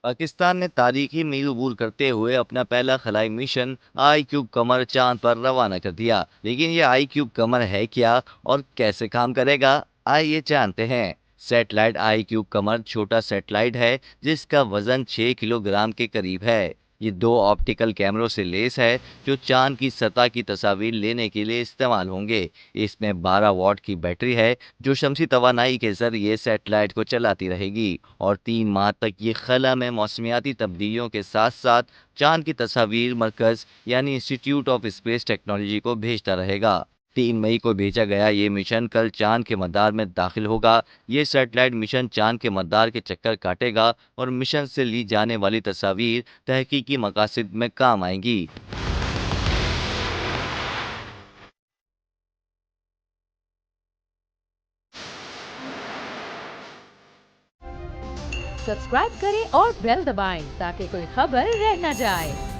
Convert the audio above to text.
पाकिस्तान ने तारीखी मील अबूर करते हुए अपना पहला खलाई मिशन आई क्यूब कमर चांद पर रवाना कर दिया। लेकिन ये आई क्यूब कमर है क्या और कैसे काम करेगा, आइए जानते हैं। सैटेलाइट आई क्यूब कमर छोटा सैटेलाइट है जिसका वजन 6 किलोग्राम के करीब है। ये दो ऑप्टिकल कैमरों से लैस है जो चांद की सतह की तस्वीर लेने के लिए इस्तेमाल होंगे। इसमें 12 वॉट की बैटरी है जो शमसी तवानाई के जरिए सैटेलाइट को चलाती रहेगी और 3 माह तक ये खला में मौसमियाती तब्दीलियों के साथ साथ चांद की तस्वीर मरकज़ यानी इंस्टीट्यूट ऑफ स्पेस टेक्नोलॉजी को भेजता रहेगा। 3 मई को भेजा गया ये मिशन कल चांद के मदार में दाखिल होगा। ये सैटेलाइट मिशन चांद के मदार के चक्कर काटेगा और मिशन से ली जाने वाली तस्वीर तहकीकी मकासद में काम आएंगी। सब्सक्राइब करें और बेल दबाएं ताकि कोई खबर रह न जाए।